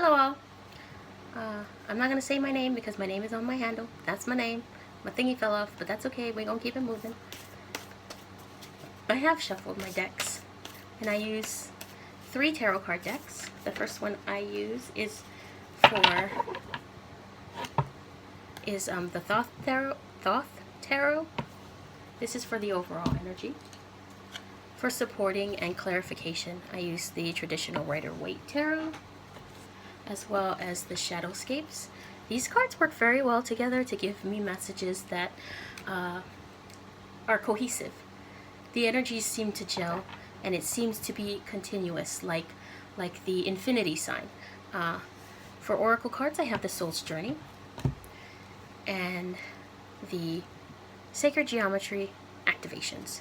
Hello all. I'm not going to say my name because my name is on my handle. That's my name. My thingy fell off, but that's okay. We're going to keep it moving. I have shuffled my decks, and I use 3 tarot card decks. The first one I use is the Thoth Tarot. This is for the overall energy. For supporting and clarification, I use the traditional Rider-Waite Tarot, as well as the Shadowscapes. These cards work very well together to give me messages that are cohesive. The energies seem to gel, and it seems to be continuous, like the infinity sign. For oracle cards, I have the Soul's Journey and the Sacred Geometry activations.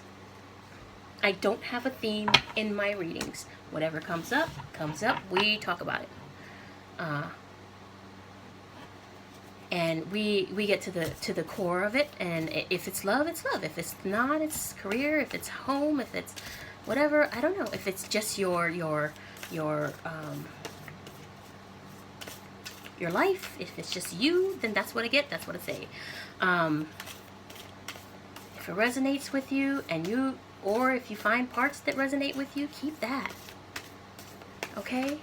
I don't have a theme in my readings. Whatever comes up, we talk about it. And we get to the core of it, and if it's love, it's love. If it's not, it's career. If it's home, if it's whatever, I don't know. If it's just your life, if it's just you, then that's what I get. That's what I say. If it resonates with you, or if you find parts that resonate with you, keep that. Okay?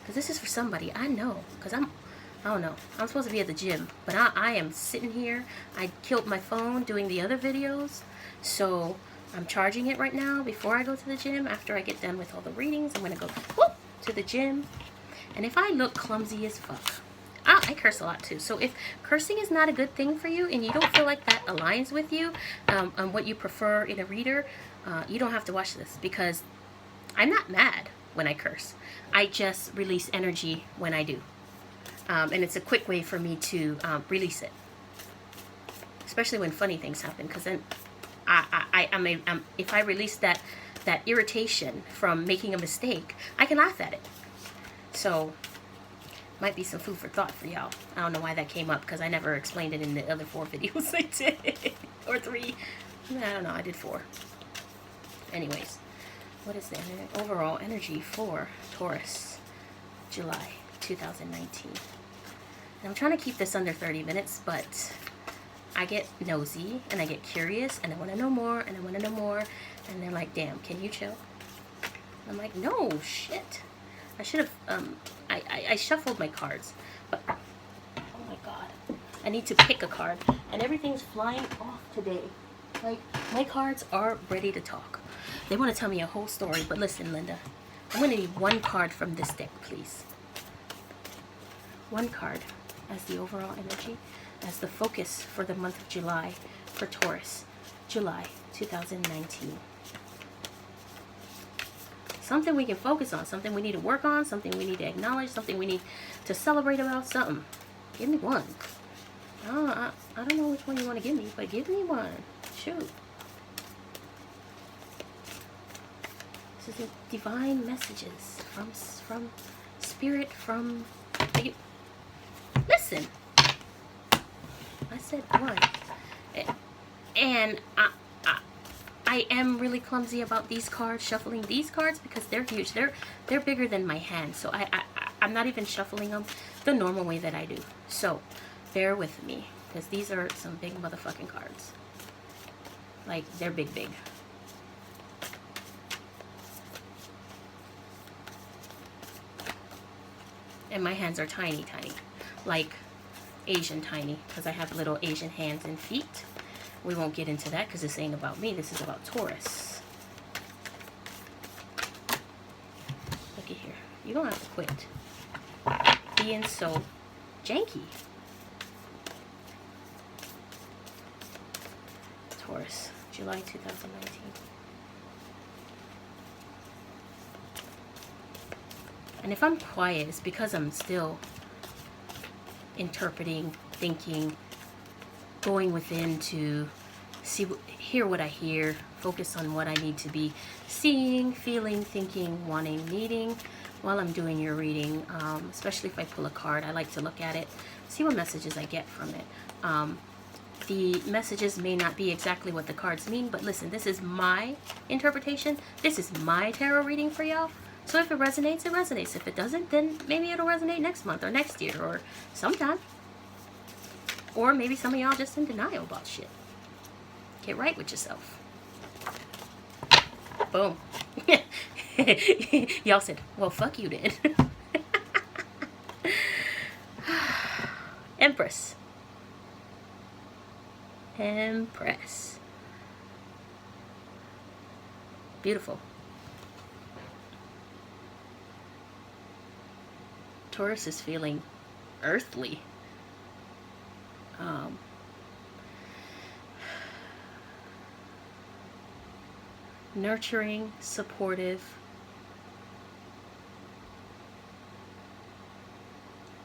Because this is for somebody. I know. Because I don't know. I'm supposed to be at the gym, but I am sitting here. I killed my phone doing the other videos, so I'm charging it right now before I go to the gym. After I get done with all the readings, I'm going to go to the gym. And if I look clumsy as fuck, I curse a lot too. So if cursing is not a good thing for you and you don't feel like that aligns with you and what you prefer in a reader, you don't have to watch this, because I'm not mad when I curse. I just release energy when I do. And it's a quick way for me to release it. Especially when funny things happen, because then if I release that irritation from making a mistake, I can laugh at it. So, might be some food for thought for y'all. I don't know why that came up, because I never explained it in the other 4 videos I did. Or 3. I don't know, I did 4. Anyways, what is the overall energy for Taurus, July 2019? And I'm trying to keep this under 30 minutes, but I get nosy, and I get curious, and I want to know more, and I want to know more, and they're like, damn, can you chill? I'm like, no, shit. I should have, I shuffled my cards, but, oh my god, I need to pick a card, and everything's flying off today. Like, my cards are ready to talk. They want to tell me a whole story, but listen, Linda, I'm going to need 1 card from this deck, please. 1 card as the overall energy, as the focus for the month of July for Taurus, July 2019. Something we can focus on, something we need to work on, something we need to acknowledge, something we need to celebrate about, something. Give me 1. I don't know which one you want to give me, but give me 1. Shoot. This is the divine messages from spirit, from... Listen. I said 1. And I am really clumsy about these cards, shuffling these cards, because they're huge. They're bigger than my hand, so I'm not even shuffling them the normal way that I do. So bear with me, because these are some big motherfucking cards. Like, they're big. And my hands are tiny, like Asian tiny, because I have little Asian hands and feet. We won't get into that because this ain't about me. This is about Taurus. Looky here. You don't have to quit being so janky. Taurus, July 2019. And if I'm quiet, it's because I'm still interpreting, thinking, going within to hear what I hear, focus on what I need to be seeing, feeling, thinking, wanting, needing while I'm doing your reading. Especially if I pull a card, I like to look at it, see what messages I get from it. The messages may not be exactly what the cards mean, but listen, this is my interpretation. This is my tarot reading for y'all. So if it resonates, it resonates. If it doesn't, then maybe it'll resonate next month or next year or sometime. Or maybe some of y'all just in denial about shit. Get right with yourself. Boom. Y'all said, well, fuck you then. Empress. Empress. Beautiful. Taurus is feeling earthly. Nurturing, supportive,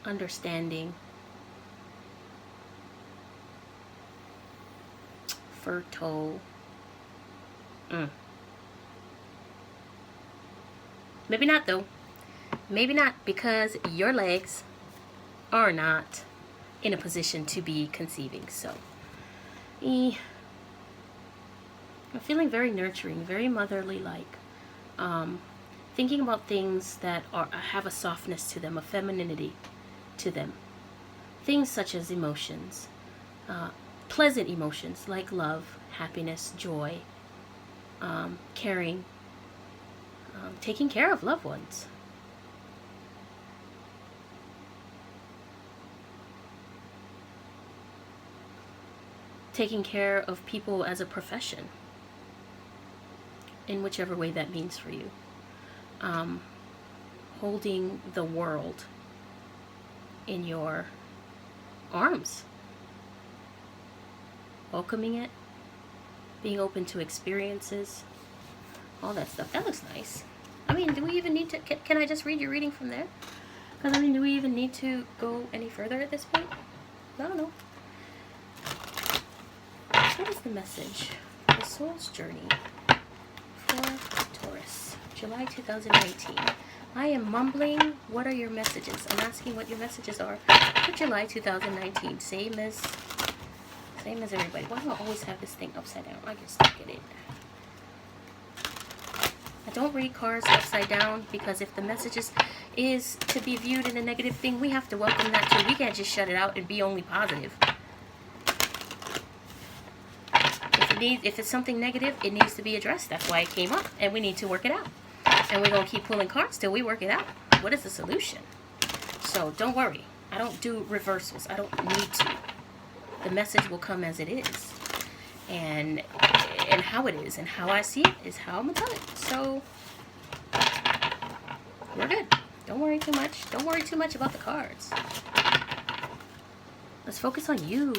understanding, fertile. Maybe not though. Maybe not, because your legs are not in a position to be conceiving. So I'm feeling very nurturing, very motherly like. Thinking about things that have a softness to them, a femininity to them. Things such as emotions, pleasant emotions like love, happiness, joy, caring, taking care of loved ones. Taking care of people as a profession, in whichever way that means for you. Holding the world in your arms. Welcoming it. Being open to experiences. All that stuff. That looks nice. I mean, do we even need to... Can I just read your reading from there? Because, I mean, do we even need to go any further at this point? I don't know. What is the message? The Soul's Journey for Taurus, July 2019. I am mumbling. What are your messages? I'm asking what your messages are for July 2019. Same as everybody. Why do I always have this thing upside down? I can stuck it in. I don't read cards upside down because if the messages is to be viewed in a negative thing, we have to welcome that too. We can't just shut it out and be only positive. If it's something negative, it needs to be addressed. That's why it came up, and we need to work it out. And we're going to keep pulling cards till we work it out. What is the solution? So don't worry. I don't do reversals. I don't need to. The message will come as it is. And how it is and how I see it is how I'm going to tell it. So we're good. Don't worry too much. Don't worry too much about the cards. Let's focus on you.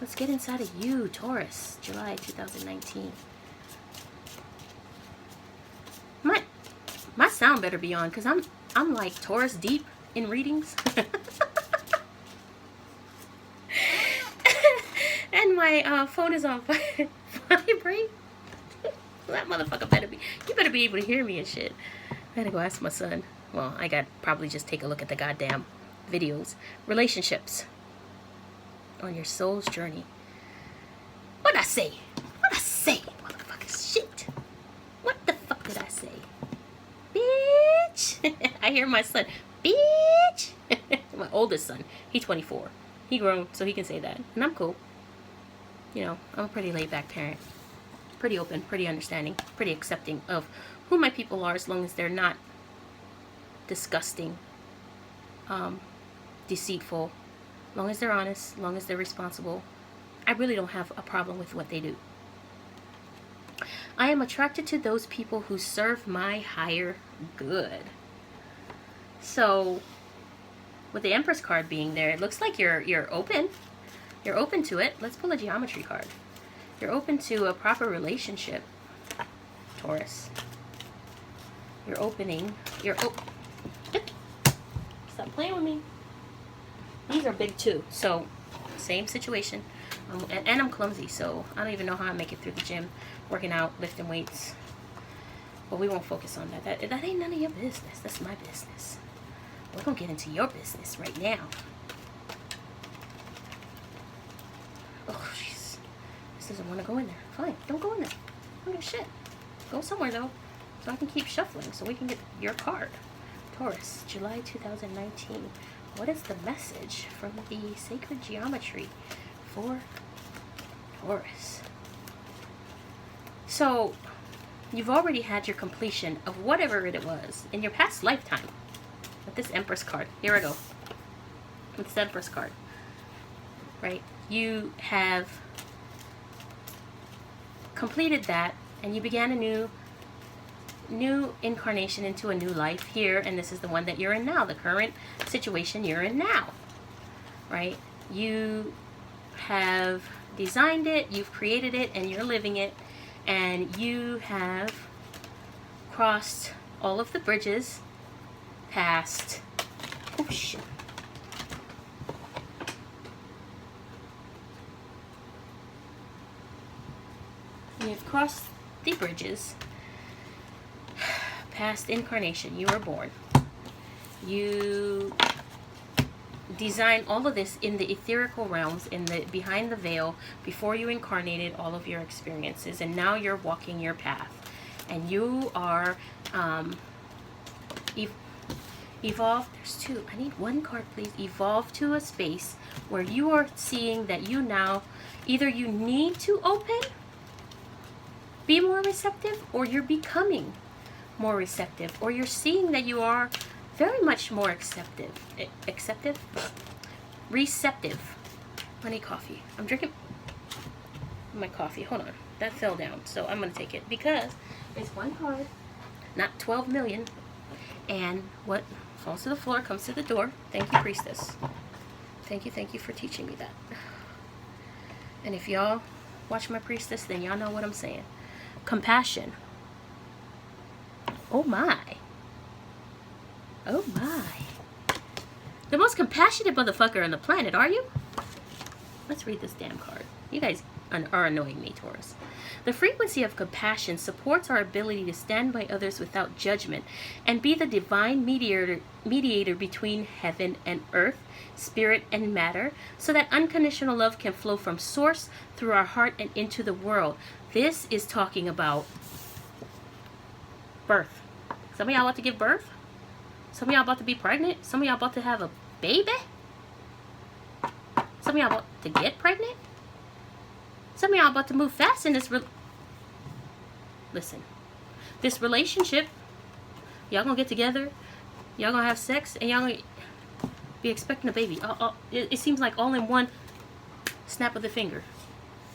Let's get inside of you, Taurus, July 2019. My sound better be on, because I'm like Taurus deep in readings. And my phone is on vibrate. That motherfucker better be, you better be able to hear me and shit. I gotta go ask my son. Well, I got probably just take a look at the goddamn videos. Relationships. On your soul's journey. What'd I say? What'd I say? Motherfucker shit. What the fuck did I say? Bitch. I hear my son. Bitch. My oldest son. He's 24. He grown, so he can say that. And I'm cool. You know, I'm a pretty laid back parent. Pretty open, pretty understanding, pretty accepting of who my people are, as long as they're not disgusting, deceitful. As long as they're honest, as long as they're responsible, I really don't have a problem with what they do. I am attracted to those people who serve my higher good. So, with the Empress card being there, it looks like you're open. You're open to it. Let's pull a geometry card. You're open to a proper relationship, Taurus. You're opening. Stop playing with me. These are big too, so same situation. And I'm clumsy, so I don't even know how I make it through the gym, working out, lifting weights. But we won't focus on that. That ain't none of your business. That's my business. We're gonna get into your business right now. Oh, jeez. This doesn't want to go in there. Fine, don't go in there. I don't give a shit. Go somewhere though. So I can keep shuffling so we can get your card. Taurus, July 2019. What is the message from the sacred geometry for Taurus? So, you've already had your completion of whatever it was in your past lifetime. With this Empress card. Here I go. With this Empress card. Right? You have completed that, and you began a new incarnation into a new life here, and this is the one that you're in now, the current situation you're in now. Right? You have designed it, you've created it, and you're living it, and you have crossed all of the bridges past, oh shit, you've crossed the bridges past incarnation. You were born, you designed all of this in the etherical realms, in the behind the veil, before you incarnated all of your experiences, and now you're walking your path, and you are evolve. There's two. I need one card, please. Evolve to a space where you are seeing that you now either you need to open, be more receptive, or you're becoming more receptive, or you're seeing that you are very much more receptive. I need coffee. I'm drinking my coffee. Hold on. That fell down. So I'm going to take it because it's one card, not 12 million. And what falls to the floor comes to the door. Thank you, Priestess. Thank you for teaching me that. And if y'all watch my Priestess, then y'all know what I'm saying. Compassion. Oh my. Oh my. The most compassionate motherfucker on the planet, are you? Let's read this damn card. You guys are annoying me, Taurus. The frequency of compassion supports our ability to stand by others without judgment and be the divine mediator between heaven and earth, spirit and matter, so that unconditional love can flow from source through our heart and into the world. This is talking about birth. Some of y'all about to give birth. Some of y'all about to be pregnant. Some of y'all about to have a baby. Some of y'all about to get pregnant. Some of y'all about to move fast in this listen, this relationship. Y'all gonna get together. Y'all gonna have sex, and y'all gonna be expecting a baby. It seems like all in one snap of the finger.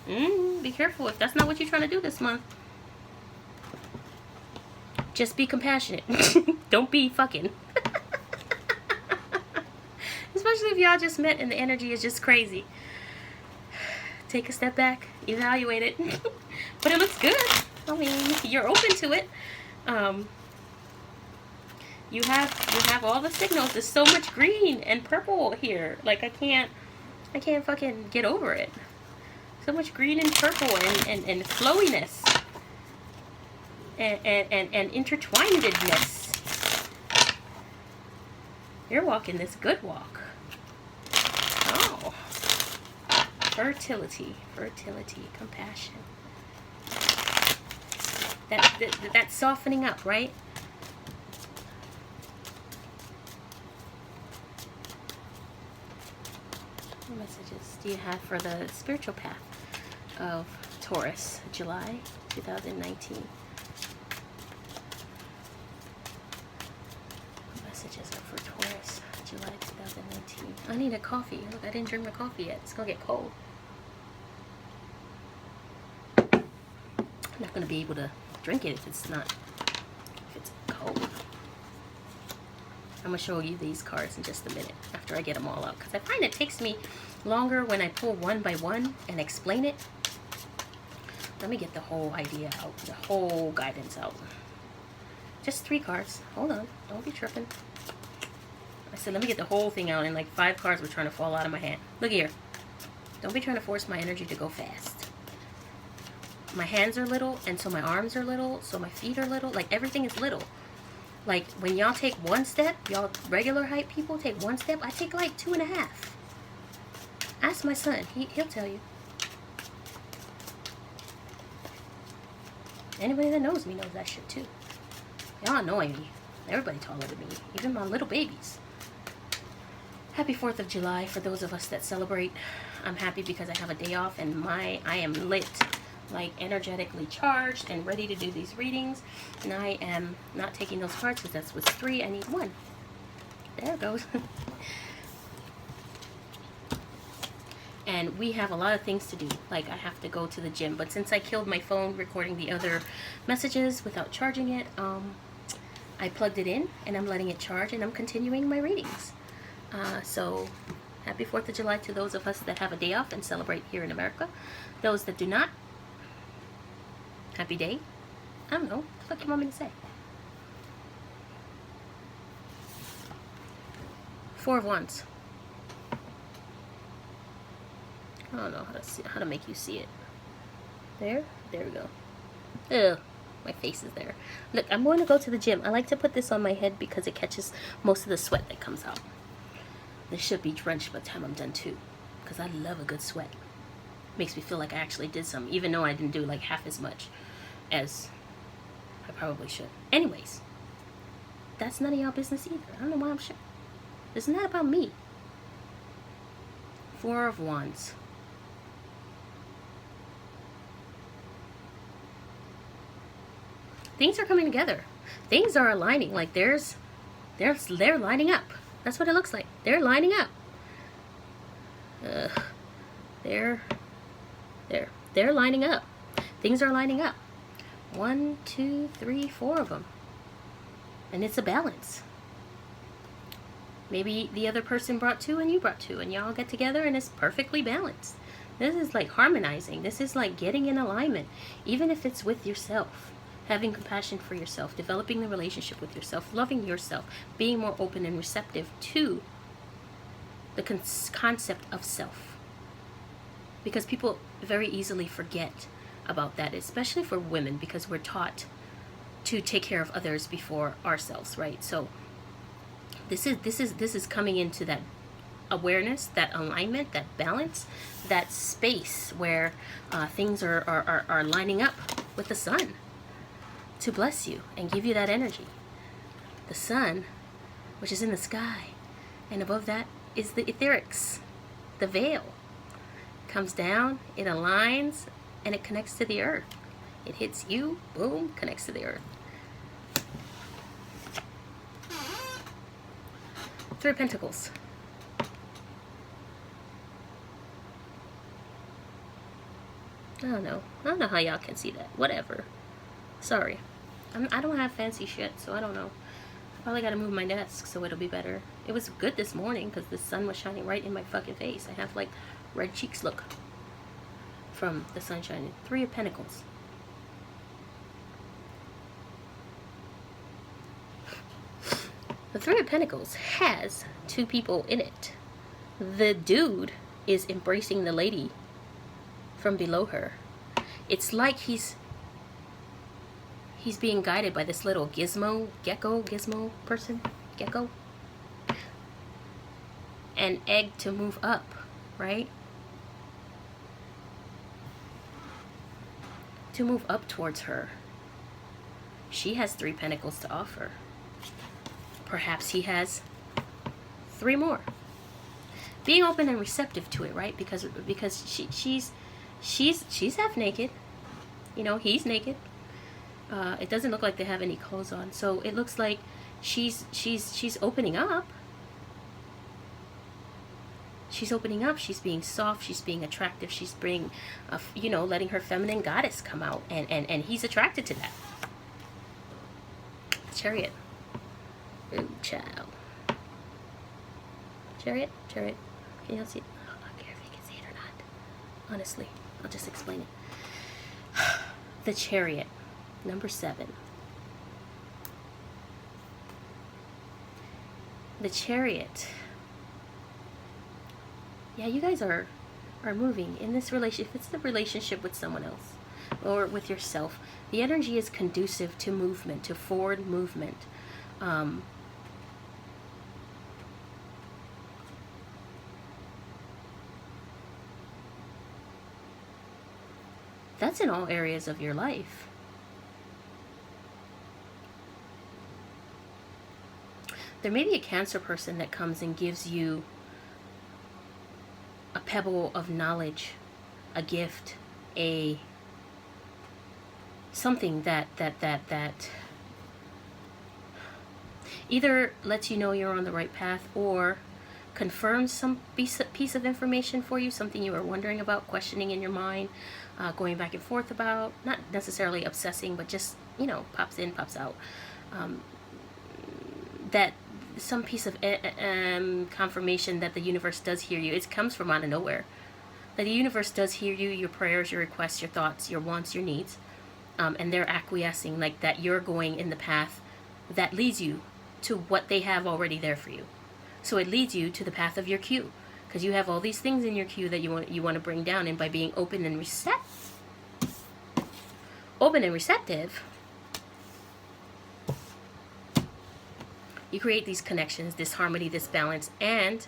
Be careful if that's not what you're trying to do this month. Just be compassionate. Don't be fucking. Especially if y'all just met and the energy is just crazy. Take a step back, evaluate it. But it looks good. I mean, you're open to it. You have all the signals. There's so much green and purple here. Like I can't fucking get over it. So much green and purple and flowiness. And intertwinedness. You're walking this good walk. Oh. Fertility, compassion. That's softening up, right? What messages do you have for the spiritual path of Taurus, July 2019? What messages are for Taurus, July 2019? I need a coffee. Look, I didn't drink my coffee yet. It's gonna get cold. I'm not going to be able to drink it if it's cold. I'm going to show you these cards in just a minute after I get them all out, because I find it takes me longer when I pull one by one and explain it. Let me get the whole idea out, the whole guidance out. Just 3 cards. Hold on. Don't be tripping. I said let me get the whole thing out, and like 5 cards were trying to fall out of my hand. Look here. Don't be trying to force my energy to go fast. My hands are little, and so my arms are little, so my feet are little. Like, everything is little. Like, when y'all take 1 step, y'all regular height people take 1 step, I take like 2.5. Ask my son. He'll tell you. Anybody that knows me knows that shit too. Y'all annoying me. Everybody taller than me, even my little babies. Happy 4th of July for those of us that celebrate. I'm happy because I have a day off and I am lit, like energetically charged and ready to do these readings. And I am not taking those cards because that's what's 3. I need 1. There it goes. And we have a lot of things to do. Like I have to go to the gym, but since I killed my phone recording the other messages without charging it, I plugged it in and I'm letting it charge and I'm continuing my readings. So happy 4th of July to those of us that have a day off and celebrate here in America. Those that do not, happy day. I don't know. What the fuck you want me to say? 4 of Wands. I don't know how to make you see it. There we go. Ugh, my face is there. Look, I'm going to go to the gym. I like to put this on my head because it catches most of the sweat that comes out. This should be drenched by the time I'm done too, because I love a good sweat. Makes me feel like I actually did something, even though I didn't do like half as much as I probably should. Anyways, that's none of y'all business either. I don't know why I'm sure. This is not about me. 4 of Wands. Things are coming together. Things are aligning. Like they're lining up. That's what it looks like. They're lining up. They're lining up. Things are lining up. 1, 2, 3, 4 of them. And it's a balance. Maybe the other person brought 2 and you brought 2 and y'all get together and it's perfectly balanced. This is like harmonizing. This is like getting in alignment. Even if it's with yourself. Having compassion for yourself, developing the relationship with yourself, loving yourself, being more open and receptive to the concept of self. Because people very easily forget about that, especially for women, because we're taught to take care of others before ourselves, right? So this is coming into that awareness, that alignment, that balance, that space where things are lining up with the sun to bless you and give you that energy. The sun, which is in the sky, and above that is the etherics, the veil. Comes down, it aligns, and it connects to the earth. It hits you, boom, connects to the earth. 3 of Pentacles. I don't know how y'all can see that. Whatever. Sorry. I don't have fancy shit, so I don't know. I probably gotta move my desk so it'll be better. It was good this morning because the sun was shining right in my fucking face. I have like red cheeks, look, from the sun shining. 3 of Pentacles. The 3 of Pentacles has 2 people in it. The dude is embracing the lady from below her. It's like he's being guided by this little gizmo person, gecko, and egg to move up, right? To move up towards her. She has 3 pentacles to offer. Perhaps he has 3 more. Being open and receptive to it, right? Because she's half naked. You know, he's naked. It doesn't look like they have any clothes on, so it looks like she's opening up. She's opening up. She's being soft. She's being attractive. She's being, you know, letting her feminine goddess come out, and he's attracted to that. Chariot. Ooh, child. Chariot. Can y'all see it? I don't care if you can see it or not. Honestly, I'll just explain it. The Chariot. Number 7. The Chariot. Yeah, you guys are moving in this relationship. If it's the relationship with someone else or with yourself, the energy is conducive to movement, to forward movement. That's in all areas of your life. There may be a Cancer person that comes and gives you a pebble of knowledge, a gift, a something that either lets you know you're on the right path or confirms some piece of information for you, something you were wondering about, questioning in your mind, going back and forth about, not necessarily obsessing, but just, you know, pops in, pops out. That some piece of confirmation that the universe does hear you. It comes from out of nowhere. That the universe does hear you, your prayers, your requests, your thoughts, your wants, your needs. And they're acquiescing, like that you're going in the path that leads you to what they have already there for you. So it leads you to the path of your queue, because you have all these things in your queue that you want to bring down, and by being open and receptive, you create these connections, this harmony, this balance, and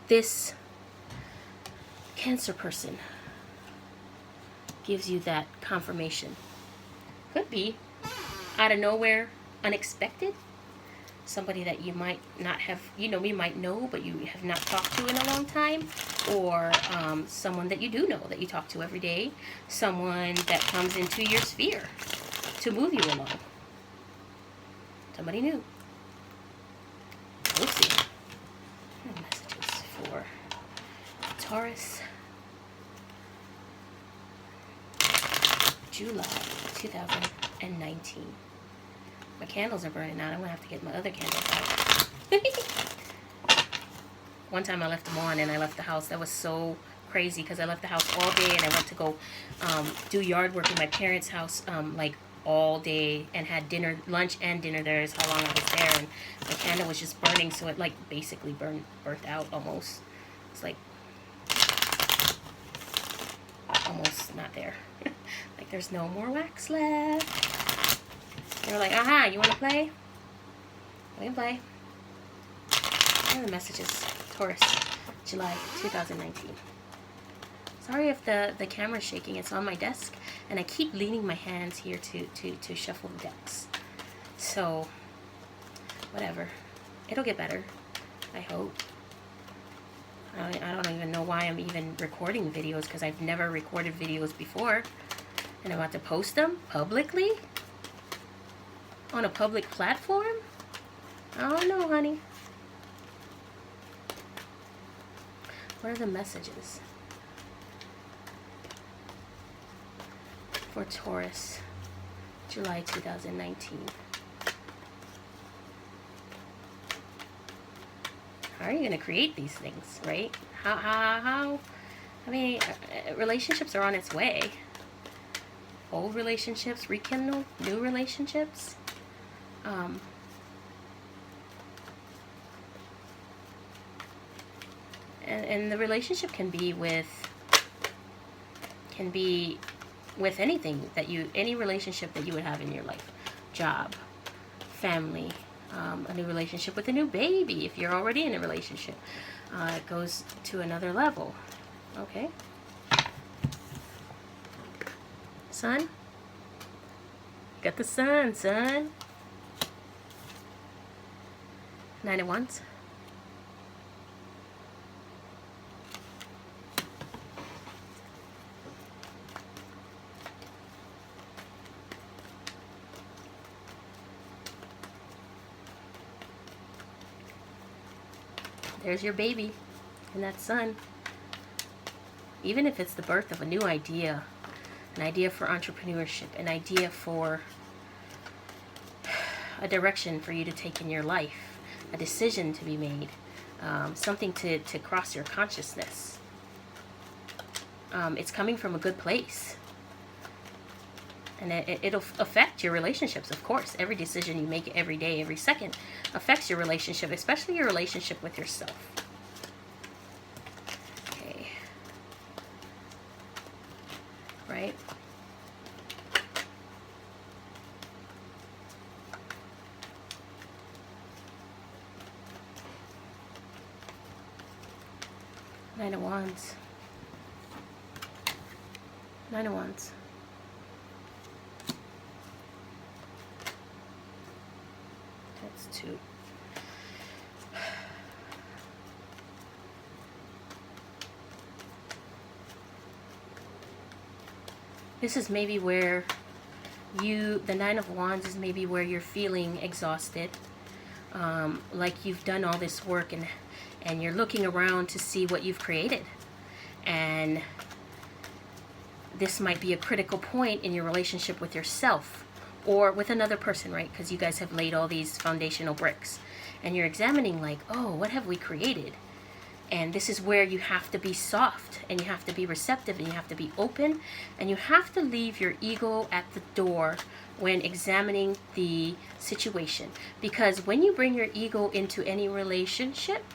this Cancer person gives you that confirmation. Could be out of nowhere, unexpected. Somebody that you might not have, you might know, but you have not talked to in a long time. Or someone that you do know, that you talk to every day. Someone that comes into your sphere to move you along. Somebody new. We'll see. Messages for Taurus. July 2019. My candles are burning out. I'm going to have to get my other candles out. One time I left them on and I left the house. That was so crazy because I left the house all day and I went to go do yard work in my parents' house like all day and had dinner, lunch and dinner there is how long I was there. And my candle was just burning, so it like basically burnt out almost. It's like almost not there. Like there's no more wax left. They're like, aha, you want to play? We can play. What are the messages? Taurus, July 2019. Sorry if the camera's shaking. It's on my desk, and I keep leaning my hands here to shuffle the decks. So, whatever. It'll get better, I hope. I don't even know why I'm even recording videos, because I've never recorded videos before. And I'm about to post them publicly? On a public platform? I don't know, honey. What are the messages for Taurus, July 2019? How are you going to create these things, right? How? I mean, relationships are on its way. Old relationships, rekindle, new relationships. And the relationship can be with anything that any relationship that you would have in your life. Job, family, a new relationship with a new baby if you're already in a relationship. It goes to another level. Okay. Sun? Got the sun, son. 9 of Wands. There's your baby and that sun. Even if it's the birth of a new idea, an idea for entrepreneurship, an idea for a direction for you to take in your life, a decision to be made, something to cross your consciousness. It's coming from a good place. And it'll affect your relationships, of course. Every decision you make every day, every second, affects your relationship, especially your relationship with yourself. Okay. Right? Nine of Wands. Nine of Wands. It's 2. This is maybe where the 9 of Wands is maybe where you're feeling exhausted. Like you've done all this work and you're looking around to see what you've created. And this might be a critical point in your relationship with yourself or with another person, right? Because you guys have laid all these foundational bricks. And you're examining like, oh, what have we created? And this is where you have to be soft and you have to be receptive and you have to be open and you have to leave your ego at the door when examining the situation. Because when you bring your ego into any relationship,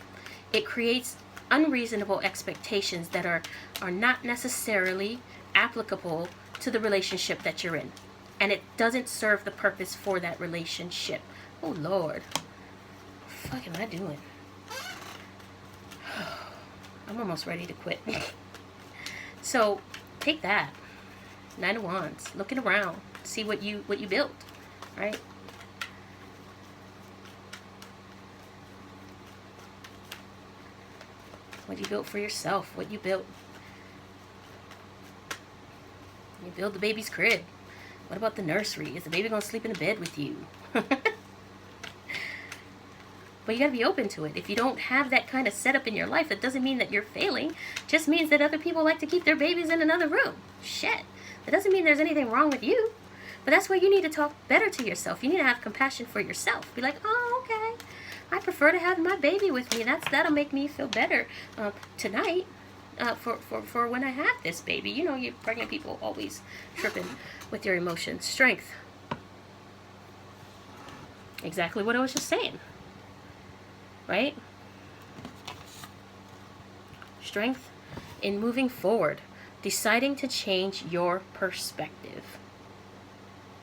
it creates unreasonable expectations that are not necessarily applicable to the relationship that you're in. And it doesn't serve the purpose for that relationship. Oh, Lord. What the fuck am I doing? I'm almost ready to quit. So take that 9 of Wands, looking around, see what you built, right? What you built for yourself, what you built. You build the baby's crib. What about the nursery? Is the baby gonna sleep in a bed with you? But you got to be open to it. If you don't have that kind of setup in your life, it doesn't mean that you're failing. It just means that other people like to keep their babies in another room. Shit. That doesn't mean there's anything wrong with you. But that's where you need to talk better to yourself. You need to have compassion for yourself. Be like, oh, okay. I prefer to have my baby with me. That'll make me feel better tonight for when I have this baby. You know, you pregnant people always tripping with your emotions. Strength. Exactly what I was just saying. Right? Strength in moving forward, deciding to change your perspective,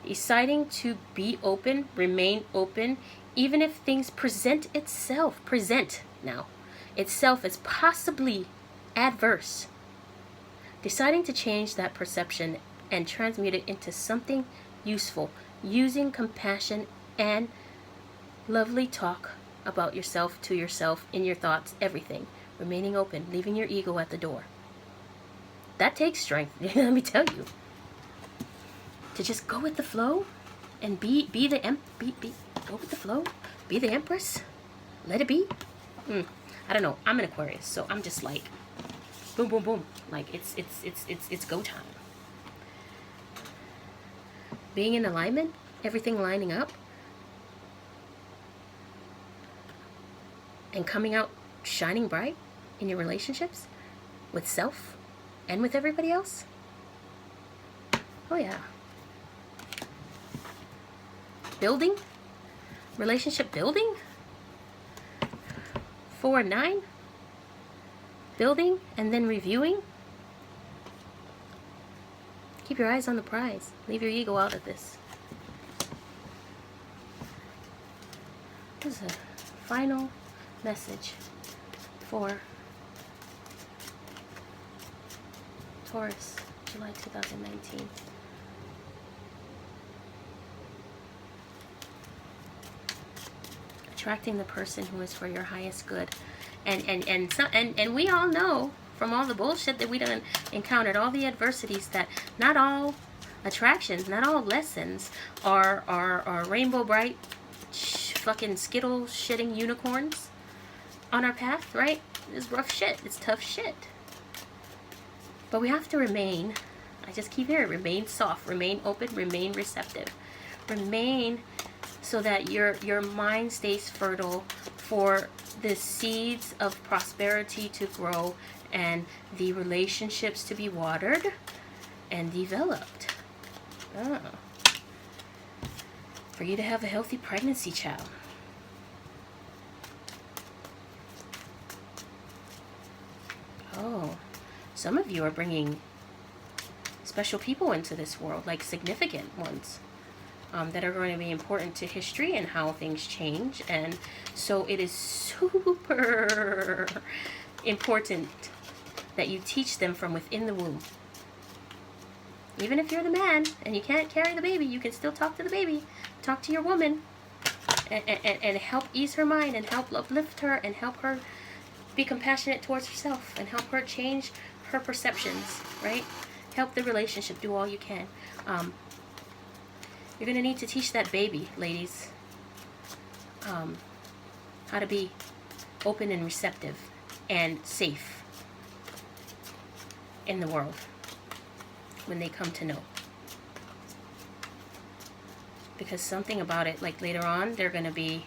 deciding to be open, remain open, even if things present itself as possibly adverse, deciding to change that perception and transmute it into something useful, using compassion and lovely talk about yourself, to yourself, in your thoughts, everything. Remaining open, leaving your ego at the door. That takes strength, let me tell you. To just go with the flow and go with the flow, be the empress, let it be. I don't know, I'm an Aquarius, so I'm just like, boom, boom, boom. Like, it's go time. Being in alignment, everything lining up, and coming out shining bright in your relationships with self and with everybody else. Oh yeah. Building, relationship building. 4 and 9. Building and then reviewing. Keep your eyes on the prize. Leave your ego out of this. This is a final message for Taurus, July 2019. Attracting the person who is for your highest good. And we all know from all the bullshit that we done encountered, all the adversities, that not all attractions, not all lessons are rainbow bright fucking skittle shitting unicorns on our path, right? It's rough shit. It's tough shit. But we have to remain, I just keep hearing, remain soft, remain open, remain receptive. Remain so that your mind stays fertile for the seeds of prosperity to grow and the relationships to be watered and developed. For you to have a healthy pregnancy, child. Oh, some of you are bringing special people into this world, like significant ones, that are going to be important to history and how things change. And so it is super important that you teach them from within the womb. Even if you're the man and you can't carry the baby, you can still talk to the baby, talk to your woman, and help ease her mind and help uplift her and help her be compassionate towards herself and help her change her perceptions, right? Help the relationship. Do all you can. You're going to need to teach that baby, ladies, how to be open and receptive and safe in the world when they come to know. Because something about it, like later on, they're going to be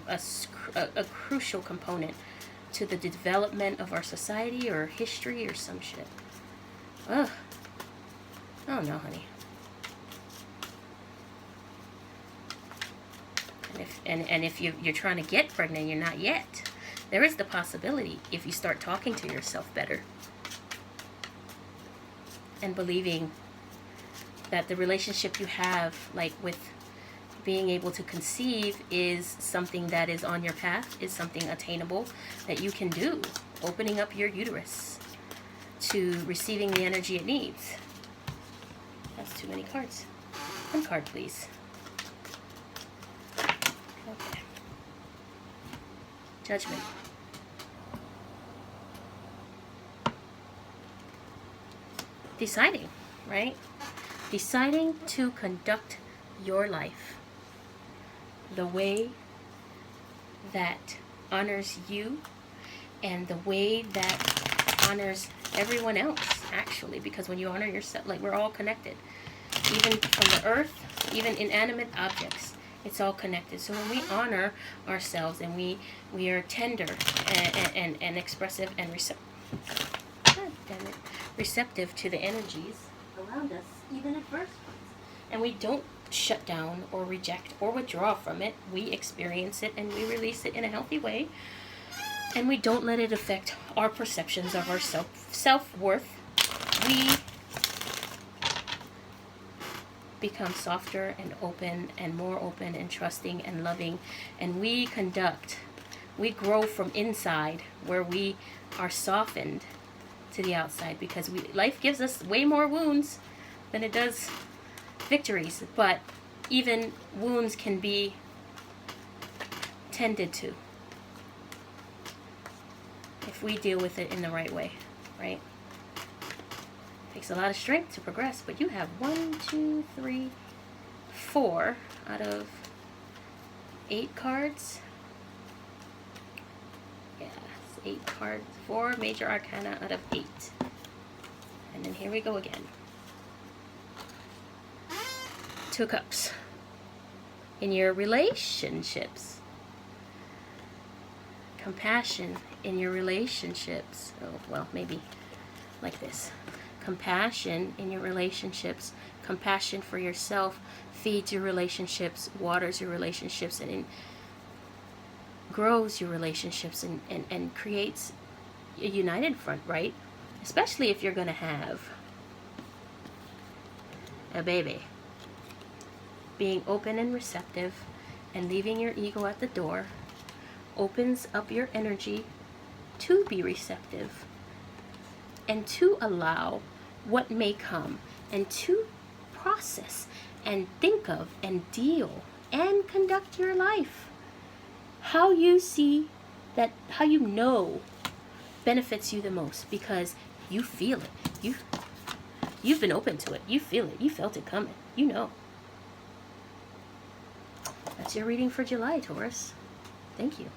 a crucial component to the development of our society or history or some shit. Ugh. I don't know, honey. And if you're trying to get pregnant, you're not yet. There is the possibility if you start talking to yourself better and believing that the relationship you have, like with being able to conceive, is something that is on your path, is something attainable that you can do. Opening up your uterus to receiving the energy it needs. That's too many cards. One card, please. Okay. Judgment. Deciding, right? Deciding to conduct your life the way that honors you and the way that honors everyone else, actually, because when you honor yourself, like, we're all connected, even from the earth, even inanimate objects, it's all connected. So when we honor ourselves and we are tender and expressive and receptive to the energies around us, even at first, and we don't shut down or reject or withdraw from it, we experience it and we release it in a healthy way, and we don't let it affect our perceptions of our self-worth. We become softer and open and more open and trusting and loving, and we grow from inside, where we are softened to the outside, because life gives us way more wounds than it does victories, but even wounds can be tended to if we deal with it in the right way, right? Takes a lot of strength to progress, but you have 1, 2, 3, 4 out of 8 cards. Yeah, it's 8 cards, 4 major arcana out of 8. And then here we go again. 2 cups. In your relationships, compassion in your relationships. Oh, well, maybe like this. Compassion in your relationships, compassion for yourself feeds your relationships, waters your relationships, and grows your relationships, and creates a united front, right? Especially if you're going to have a baby. Being open and receptive and leaving your ego at the door opens up your energy to be receptive and to allow what may come, and to process and think of and deal and conduct your life how you see that, how you know benefits you the most, because you feel it. You've been open to it. You feel it. You felt it coming. You know. That's your reading for July, Taurus. Thank you.